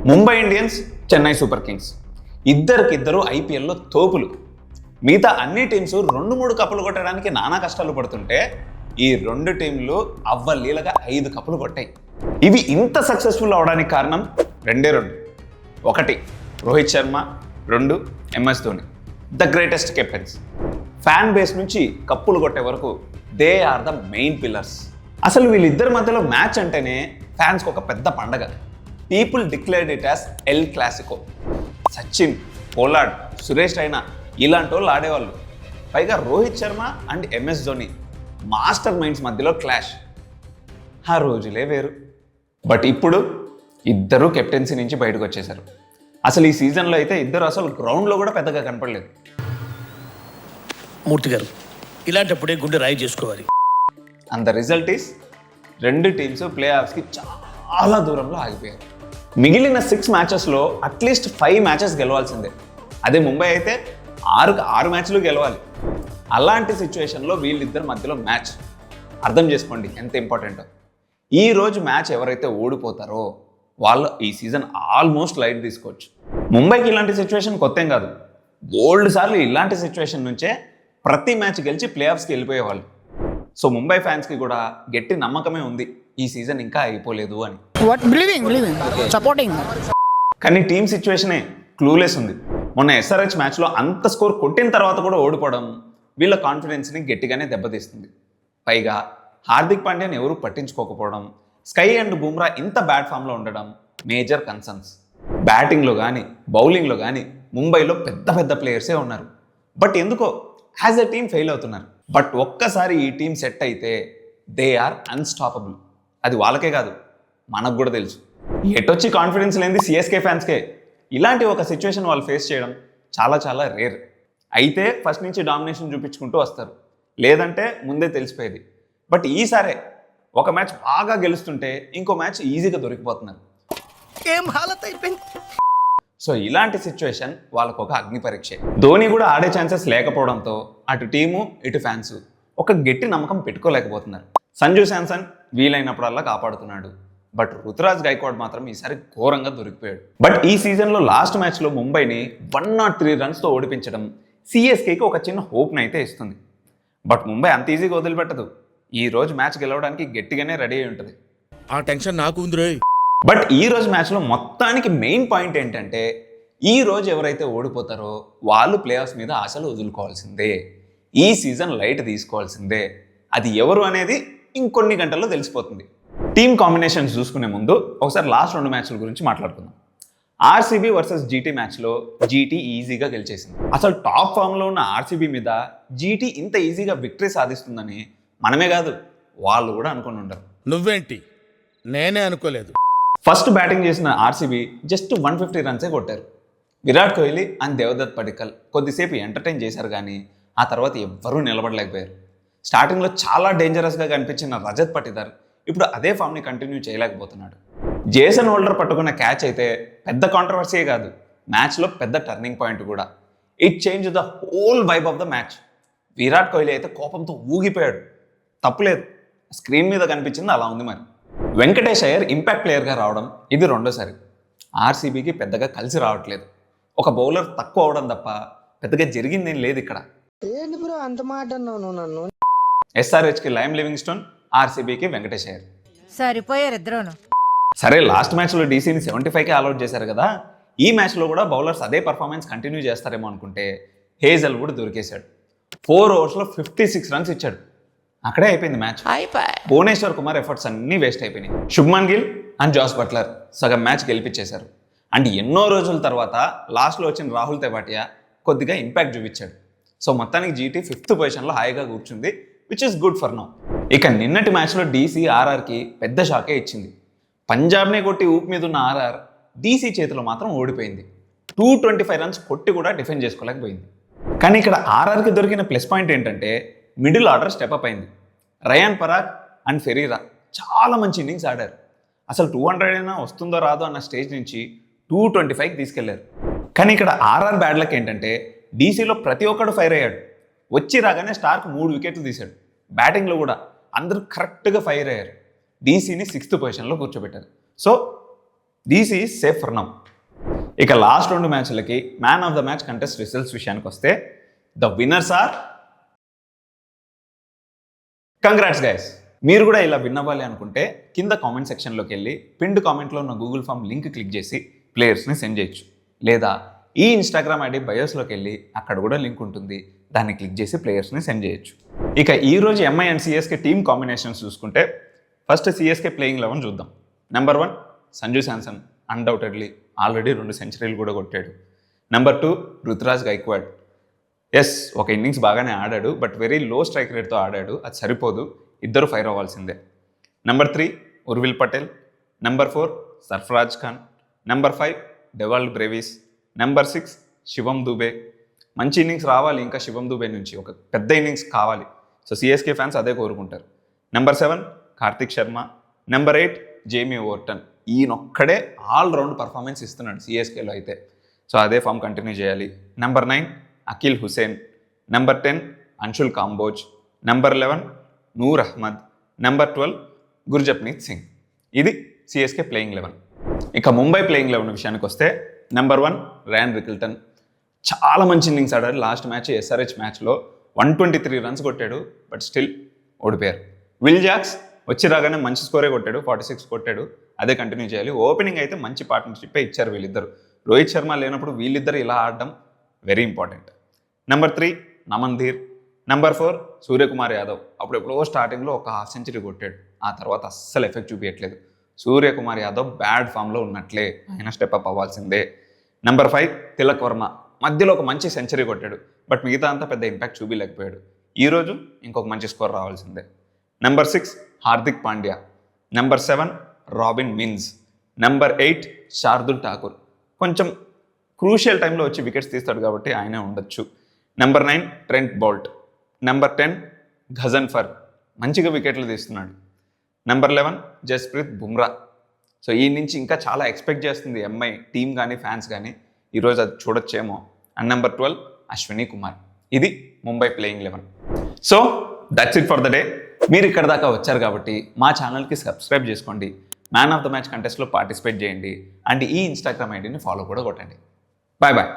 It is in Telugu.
Mumbai Indians, Chennai Super Kings ఇద్దరికిద్దరు ఐపీఎల్లో తోపులు. మిగతా అన్ని టీమ్స్ 2-3 కప్పులు కొట్టడానికి నానా కష్టాలు పడుతుంటే ఈ రెండు టీంలు అవ్వలీలగా 5 కప్పులు కొట్టాయి. ఇవి ఇంత సక్సెస్ఫుల్ అవడానికి కారణం రెండు. ఒకటి Rohit Sharma, 2 MS Dhoni, the greatest captains. Fan base నుంచి కప్పులు కొట్టే వరకు they are the main pillars. అసలు వీళ్ళిద్దరి మధ్యలో మ్యాచ్ అంటేనే ఫ్యాన్స్కి ఒక పెద్ద పండగ. People declared it as El Clasico. Sachin, Pollard, Suresh Raina ఇలాంటి వాళ్ళు ఆడేవాళ్ళు. పైగా Rohit Sharma and MS Dhoni master minds మధ్యలో క్లాష్. ఆ రోజులే వేరు. బట్ ఇప్పుడు ఇద్దరు కెప్టెన్సీ నుంచి బయటకు వచ్చేశారు. అసలు ఈ సీజన్లో అయితే ఇద్దరు అసలు గ్రౌండ్లో కూడా పెద్దగా కనపడలేదు. మూర్తి గారు, ఇలాంటప్పుడే గుండె రాయి చేసుకోవాలి. అండ్ ద రిజల్ట్ ఈస్ రెండు టీమ్స్ ప్లే ఆఫ్స్కి చాలా దూరంలో ఆగిపోయారు. మిగిలిన 6 మ్యాచెస్లో అట్లీస్ట్ 5 మ్యాచెస్ గెలవాల్సిందే. అదే ముంబై అయితే 6 మ్యాచ్లు గెలవాలి. అలాంటి సిచ్యువేషన్లో వీళ్ళిద్దరి మధ్యలో మ్యాచ్. అర్థం చేసుకోండి ఎంత ఇంపార్టెంటో. ఈ రోజు మ్యాచ్ ఎవరైతే ఓడిపోతారో వాళ్ళు ఈ సీజన్ ఆల్మోస్ట్ లైట్ తీసుకోవచ్చు. ముంబైకి ఇలాంటి సిచ్యువేషన్ కొత్త ఏం కాదు. బోల్డ్ సార్లు ఇలాంటి సిచ్యువేషన్ నుంచే ప్రతి మ్యాచ్ గెలిచి ప్లే ఆఫ్స్కి వెళ్ళిపోయేవాళ్ళు. సో ముంబై ఫ్యాన్స్కి కూడా గట్టి నమ్మకమే ఉంది ఈ సీజన్ ఇంకా అయిపోలేదు అని. కానీ టీమ్ సిచ్యువేషనే క్లూలెస్ ఉంది. మొన్న SRH మ్యాచ్లో అంత స్కోర్ కొట్టిన తర్వాత కూడా ఓడిపోవడం వీళ్ళ కాన్ఫిడెన్స్ని గట్టిగానే దెబ్బతీస్తుంది. పైగా హార్దిక్ పాండ్యాని ఎవరూ పట్టించుకోకపోవడం, స్కై అండ్ బుమ్రా ఇంత బ్యాడ్ ఫామ్లో ఉండడం మేజర్ కన్సర్న్స్. బ్యాటింగ్లో కానీ బౌలింగ్లో కానీ ముంబైలో పెద్ద పెద్ద ప్లేయర్సే ఉన్నారు. బట్ ఎందుకో యాజ్ ఎ టీమ్ ఫెయిల్ అవుతున్నారు. బట్ ఒక్కసారి ఈ టీం సెట్ అయితే దే ఆర్ అన్స్టాపబుల్. అది వాళ్ళకే కాదు, మనకు కూడా తెలుసు. ఎటొచ్చి కాన్ఫిడెన్స్ లేనిది CSK ఫ్యాన్స్కే. ఇలాంటి ఒక సిచ్యువేషన్ వాళ్ళు ఫేస్ చేయడం చాలా చాలా రేర్. అయితే ఫస్ట్ నుంచి డామినేషన్ చూపించుకుంటూ వస్తారు, లేదంటే ముందే తెలిసిపోయేది. బట్ ఈసారే ఒక మ్యాచ్ బాగా గెలుస్తుంటే ఇంకో మ్యాచ్ ఈజీగా దొరికిపోతున్నారు. ఏం హాలత్ అయిపోయింది. సో ఇలాంటి సిచ్యువేషన్ వాళ్ళకు ఒక అగ్ని పరీక్ష. ధోని కూడా ఆడే ఛాన్సెస్ లేకపోవడంతో అటు టీము ఇటు ఫ్యాన్స్ ఒక గట్టి నమ్మకం పెట్టుకోలేకపోతున్నారు. సంజు శాంసన్ వీలైనప్పుడల్లా కాపాడుతున్నాడు. బట్ రుతురాజ్ గైక్వాడ్ మాత్రం ఈసారి ఘోరంగా దొరికిపోయాడు. బట్ ఈ సీజన్లో లాస్ట్ మ్యాచ్లో ముంబైని 103 రన్స్తో ఓడిపించడం CSKకి ఒక చిన్న హోప్ని అయితే ఇస్తుంది. బట్ ముంబై అంత ఈజీగా వదిలిపెట్టదు. ఈ రోజు మ్యాచ్ గెలవడానికి గట్టిగానే రెడీ అయి ఉంటుంది. ఆ టెన్షన్ నాకు ఉంది. బట్ ఈ రోజు మ్యాచ్లో మొత్తానికి మెయిన్ పాయింట్ ఏంటంటే ఈ రోజు ఎవరైతే ఓడిపోతారో వాళ్ళు ప్లే ఆఫ్స్ మీద ఆశలు వదులుకోవాల్సిందే. ఈ సీజన్ లైట్ తీసుకోవాల్సిందే. అది ఎవరు అనేది ఇంకొన్ని గంటల్లో తెలిసిపోతుంది. టీమ్ కాంబినేషన్స్ చూసుకునే ముందు ఒకసారి లాస్ట్ 2 మ్యాచ్ల గురించి మాట్లాడుకుందాం. RCB వర్సెస్ GT మ్యాచ్లో GT ఈజీగా గెలిచేసింది. అసలు టాప్ ఫామ్లో ఉన్న RCB మీద GT ఇంత ఈజీగా విక్టరీ సాధిస్తుందని మనమే కాదు వాళ్ళు కూడా అనుకుని ఉండరు. నువ్వేంటి, నేనే అనుకోలేదు. ఫస్ట్ బ్యాటింగ్ చేసిన RCB జస్ట్ 150 రన్సే కొట్టారు. విరాట్ కోహ్లీ అండ్ దేవదత్ పడిక్కల్ కొద్దిసేపు ఎంటర్టైన్ చేశారు, కానీ ఆ తర్వాత ఎవ్వరూ నిలబడలేకపోయారు. స్టార్టింగ్లో చాలా డేంజరస్గా కనిపించిన రజత్ పటిదార్ ఇప్పుడు అదే ఫామ్ని కంటిన్యూ చేయలేకపోతున్నాడు. జేసన్ హోల్డర్ పట్టుకున్న క్యాచ్ అయితే పెద్ద కాంట్రవర్సీయే కాదు, మ్యాచ్లో పెద్ద టర్నింగ్ పాయింట్ కూడా. It change the whole vibe of the match. Virat Kohli అయితే కోపంతో ఊగిపోయాడు. తప్పులేదు, స్క్రీన్ మీద కనిపించింది అలా ఉంది. మరి వెంకటేష్ అయ్యర్ ఇంపాక్ట్ ప్లేయర్గా రావడం ఇది రెండోసారి. RCBకి పెద్దగా కలిసి రావట్లేదు. ఒక బౌలర్ తక్కువ అవడం తప్ప పెద్దగా జరిగిందేం లేదు ఇక్కడ. SRHకి లైమ్ లివింగ్స్టోన్, RCBకి వెంకటేష్ అయ్యర్ సరిపోయారు ఇద్దరును. సరే, లాస్ట్ మ్యాచ్లో DCని 75కే ఆల్అౌట్ చేశారు కదా. ఈ మ్యాచ్లో కూడా బౌలర్స్ అదే పర్ఫార్మెన్స్ కంటిన్యూ చేస్తారేమో అనుకుంటే హేజల్వుడ్ దొరికేశాడు. 4 ఓవర్స్లో 56 రన్స్ ఇచ్చాడు. అక్కడే అయిపోయింది మ్యాచ్. భువనేశ్వర్ కుమార్ ఎఫర్ట్స్ అన్నీ వేస్ట్ అయిపోయినాయి. Shubman Gill and Jos Buttler సగం మ్యాచ్ గెలిపించేశారు. అండ్ ఎన్నో రోజుల తర్వాత లాస్ట్లో వచ్చిన రాహుల్ తెవాటియా కొద్దిగా ఇంపాక్ట్ చూపించాడు. సో మొత్తానికి GT 5th పొజిషన్లో హాయిగా కూర్చుంది, which is good for now. ఇక నిన్నటి మ్యాచ్లో DC RRకి పెద్ద షాకే ఇచ్చింది. పంజాబ్నే కొట్టి ఊపు మీద ఉన్న RR DC చేతిలో మాత్రం ఓడిపోయింది. 225 రన్స్ కొట్టి కూడా డిఫెండ్ చేసుకోలేకపోయింది. కానీ ఇక్కడ RRకి దొరికిన ప్లస్ పాయింట్ ఏంటంటే మిడిల్ ఆర్డర్ స్టెప్అప్ అయింది. రయాన్ పరాగ్ అండ్ ఫెరీరా చాలా మంచి ఇన్నింగ్స్ ఆడారు. అసలు 200 అయినా వస్తుందో రాదో అన్న స్టేజ్ నుంచి 225కి తీసుకెళ్లారు. కానీ ఇక్కడ RR బ్యాడ్ లక్ ఏంటంటే DCలో ప్రతి ఒక్కడు ఫైర్ అయ్యాడు. వచ్చి రాగానే స్టార్క్ 3 వికెట్లు తీశాడు. బ్యాటింగ్లో కూడా అందరూ కరెక్ట్గా ఫైర్ అయ్యారు. DCని 6th పొజిషన్లో కూర్చోబెట్టారు. So these is safe for now. ఇక లాస్ట్ 2 మ్యాచ్లకి man of the match contest results విషయానికి వస్తే the winners are congrats guys. మీరు కూడా ఇలా విన్ అవ్వాలి అనుకుంటే కింద కామెంట్ సెక్షన్లోకి వెళ్ళి పిన్డ్ కామెంట్లో ఉన్న గూగుల్ ఫామ్ లింక్ క్లిక్ చేసి ప్లేయర్స్ని సెండ్ చేయొచ్చు. లేదా ఈ ఇన్స్టాగ్రామ్ ఐడి బయోస్లోకి వెళ్ళి అక్కడ కూడా లింక్ ఉంటుంది, దాన్ని క్లిక్ చేసి ప్లేయర్స్ని సెండ్ చేయొచ్చు. ఇక ఈరోజు MI and CSK team combinations చూసుకుంటే ఫస్ట్ సిఎస్కే ప్లేయింగ్ 11 చూద్దాం. Number 1 Sanju Samson, undoubtedly already 2 సెంచరీలు కూడా కొట్టాడు. నెంబర్ 2 రుతురాజ్ గైక్వాడ్. ఎస్, ఒక ఇన్నింగ్స్ బాగానే ఆడాడు, బట్ వెరీ లో స్ట్రైక్ రేట్తో ఆడాడు, అది సరిపోదు, ఇద్దరు ఫైర్ అవ్వాల్సిందే. Number 3 Urvil Patel. Number 4 Sarfaraz Khan. Number 5 Dewald Brevis. Number 6 శివం దూబే. మంచి ఇన్నింగ్స్ రావాలి ఇంకా శివం దూబే నుంచి, ఒక పెద్ద ఇన్నింగ్స్ కావాలి. సో సిఎస్కే ఫ్యాన్స్ అదే కోరుకుంటారు. Number 7 Karthik Sharma. Number 8 Jamie Overton. ఈయనొక్కడే ఆల్రౌండ్ పర్ఫార్మెన్స్ ఇస్తున్నాడు సిఎస్కేలో అయితే, సో అదే ఫామ్ కంటిన్యూ చేయాలి. Number 9 Akhil Hussain. Number 10 Anshul Kamboj. Number 11 Noor Ahmad. Number 12 Gurjapneet Singh. ఇది సిఎస్కే ప్లేయింగ్ 11. ఇక ముంబై ప్లేయింగ్ 11 విషయానికి వస్తే నెంబర్ 1 ర్యాన్ రికిల్టన్. చాలా మంచి ఇన్నింగ్స్ ఆడాడు. లాస్ట్ మ్యాచ్ ఎస్ఆర్హెచ్ మ్యాచ్లో 123 రన్స్ కొట్టాడు, బట్ స్టిల్ ఓడిపోయారు. విల్ జాక్స్ వచ్చి రాగానే మంచి స్కోరే కొట్టాడు, 46 కొట్టాడు, అదే కంటిన్యూ చేయాలి. ఓపెనింగ్ అయితే మంచి పార్ట్నర్షిప్ ఇచ్చారు వీళ్ళిద్దరు. రోహిత్ శర్మ లేనప్పుడు వీళ్ళిద్దరు ఇలా ఆడడం very important. Number 3 Naman Dhir. Number 4 Suryakumar Yadav. అప్పుడు ఎప్పుడో స్టార్టింగ్లో ఒక హాఫ్ సెంచరీ కొట్టాడు, ఆ తర్వాత అస్సలు ఎఫెక్ట్ చూపించట్లేదు. సూర్యకుమార్ యాదవ్ బ్యాడ్ ఫామ్లో ఉన్నట్లే, ఆయన స్టెప్ అప్ అవ్వాల్సిందే. నెంబర్ 5 తిలక్ వర్మ. మధ్యలో ఒక మంచి సెంచరీ కొట్టాడు, బట్ మిగతా అంతా పెద్ద ఇంపాక్ట్ చూపించలేకపోయాడు. ఈరోజు ఇంకొక మంచి స్కోర్ రావాల్సిందే. Number 6 Hardik Pandya. Number 7 robin mince. Number 8 Shardul Thakur. కొంచెం క్రూషియల్ టైంలో వచ్చి వికెట్స్ తీస్తాడు కాబట్టి ఆయనే ఉండొచ్చు. Number 9 Trent Boult. Number 10 Ghazanfar, మంచిగా వికెట్లు తీస్తున్నాడు. నెంబర్ 11 జస్ప్రీత్ బుమ్రా. సో ఈ నుంచి ఇంకా చాలా ఎక్స్పెక్ట్ చేస్తుంది ఎంఐ టీమ్ కానీ ఫ్యాన్స్ కానీ, ఈరోజు అది చూడొచ్చేమో. And number 12 Ashwani Kumar. ఇది Mumbai playing 11. So that's it for the day. మీరు ఇక్కడ దాకా వచ్చారు కాబట్టి మా ఛానల్కి సబ్స్క్రైబ్ చేసుకోండి, మ్యాన్ ఆఫ్ ద మ్యాచ్ కంటెస్ట్లో పార్టిసిపేట్ చేయండి, అండ్ ఈ ఇన్స్టాగ్రామ్ ఐడిని ఫాలో కూడా కొట్టండి. Bye bye.